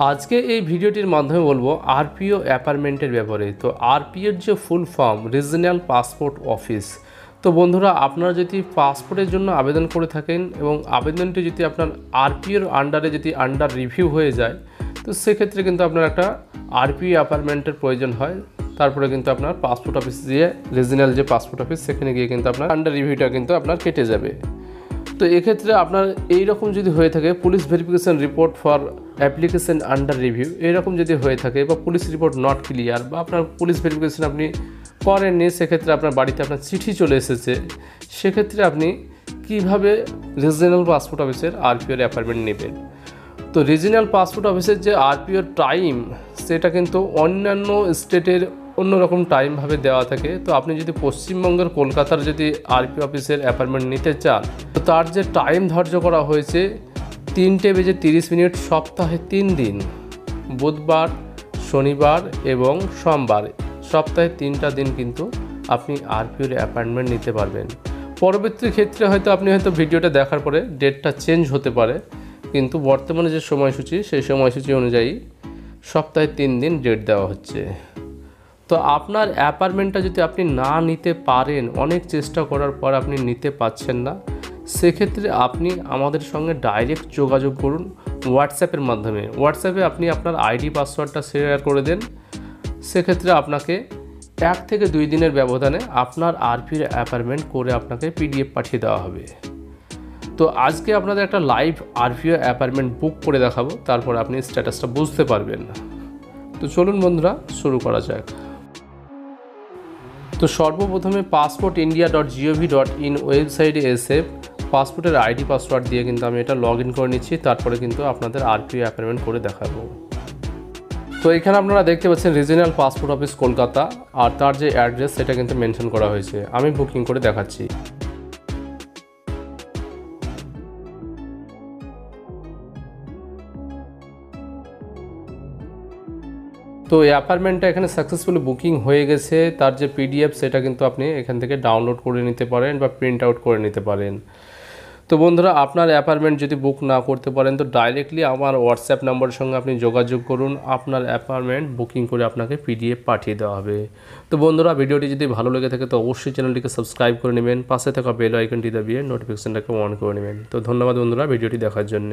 আজকে এই ভিডিওটির মাধ্যমে বলবো আরপিও অ্যাপার্টমেন্টের ব্যাপারে। তো আরপিওর যে full form regional passport office. তো বন্ধুরা, আপনারা যদি পাসপোর্টের জন্য আবেদন করে থাকেন এবং আবেদনটি যদি আপনার আরপিওর আন্ডারে যদি আন্ডার রিভিউ হয়ে যায়, তো সেক্ষেত্রে কিন্তু আপনার একটা আরপিও অ্যাপার্টমেন্টের প্রয়োজন হয়। তারপরে কিন্তু আপনার পাসপোর্ট অফিস দিয়ে রিজনাল যে পাসপোর্ট অফিস সেখানে গিয়ে কিন্তু আপনার আন্ডার রিভিউটা কিন্তু আপনার কেটে যাবে। তো এক্ষেত্রে আপনার এইরকম যদি হয়ে থাকে police verification report for application under review এইরকম যদি হয়ে থাকে, বা পুলিশ রিপোর্ট নট ক্লিয়ার, বা আপনার পুলিশ ভেরিফিকেশন আপনি করেননি, সেক্ষেত্রে আপনার বাড়িতে আপনার চিঠি চলে এসেছে, সেক্ষেত্রে আপনি কিভাবে রিজনাল পাসপোর্ট অফিসের আরপিওর অ্যাপয়েন্টমেন্ট নেবেন। তো রিজনাল পাসপোর্ট অফিসের যে আরপিওর টাইম সেটা কিন্তু অন্যান্য স্টেটের অন্যরকম টাইমভাবে দেওয়া থাকে। তো আপনি যদি পশ্চিমবঙ্গের কলকাতার যদি আরপিও অফিসের অ্যাপয়েন্টমেন্ট নিতে চান, তো তার যে টাইম ধার্য করা হয়েছে 3:30 সপ্তাহে 3 দিন, বুধবার, শনিবার এবং সোমবার, সপ্তাহে 3টা দিন কিন্তু আপনি আরপিওর অ্যাপয়েন্টমেন্ট নিতে পারবেন। পরবর্তী ক্ষেত্রে হয়তো আপনি ভিডিওটা দেখার পরে ডেটটা চেঞ্জ হতে পারে, কিন্তু বর্তমানে যে সময়সূচি সেই সময়সূচি অনুযায়ী সপ্তাহে 3 দিন ডেট দেওয়া হচ্ছে। তো আপনার অ্যাপার্টমেন্টটা যদি আপনি না নিতে পারেন, অনেক চেষ্টা করার পর আপনি নিতে পারছেন না, সেক্ষেত্রে আপনি আমাদের সঙ্গে ডাইরেক্ট যোগাযোগ করুন হোয়াটসঅ্যাপের মাধ্যমে। হোয়াটসঅ্যাপে আপনি আপনার আইডি পাসওয়ার্ডটা শেয়ার করে দেন, সেক্ষেত্রে আপনাকে 1 থেকে 2 দিনের ব্যবধানে আপনার আরপিওর অ্যাপার্টমেন্ট করে আপনাকে পিডিএফ পাঠিয়ে দেওয়া হবে। তো আজকে আপনাদের একটা লাইভ আরপিও অ্যাপার্টমেন্ট বুক করে দেখাবো, তারপর আপনি স্ট্যাটাসটা বুঝতে পারবেন। তো চলুন বন্ধুরা, শুরু করা যাক। তো সর্বপ্রথমে passportindia.gov.in ওয়েবসাইটে এসে পাসপোর্টের আইডি পাসওয়ার্ড দিয়ে কিন্তু আমি এটা লগ ইন করে নিচ্ছি, তারপরে কিন্তু আপনাদের আরপিও অ্যাপয়েন্টমেন্ট করে দেখাবো। তো এখানে আপনারা দেখতে পাচ্ছেন রিজনাল পাসপোর্ট অফিস কলকাতা, আর তার যে অ্যাড্রেস সেটা কিন্তু মেনশন করা হয়েছে। আমি বুকিং করে দেখাচ্ছি। তো এই অ্যাপার্টমেন্টটা এখানে সাকসেসফুলি বুকিং হয়ে গেছে। তার যে পিডিএফ সেটা কিন্তু আপনি এখান থেকে ডাউনলোড করে নিতে পারেন বা প্রিন্ট আউট করে নিতে পারেন। তো বন্ধুরা, আপনার অ্যাপার্টমেন্ট যদি বুক না করতে পারেন, তো ডাইরেক্টলি আমার হোয়াটসঅ্যাপ নাম্বারের সঙ্গে আপনি যোগাযোগ করুন, আপনার অ্যাপার্টমেন্ট বুকিং করে আপনাকে পিডিএফ পাঠিয়ে দেওয়া হবে। তো বন্ধুরা, ভিডিওটি যদি ভালো লেগে থাকে তো অবশ্যই চ্যানেলটিকে সাবস্ক্রাইব করে নেবেন, পাশে থাকা বেল আইকনটি দাবিয়ে নোটিফিকেশনটাকে অন করে নেবেন। তো ধন্যবাদ বন্ধুরা ভিডিওটি দেখার জন্য।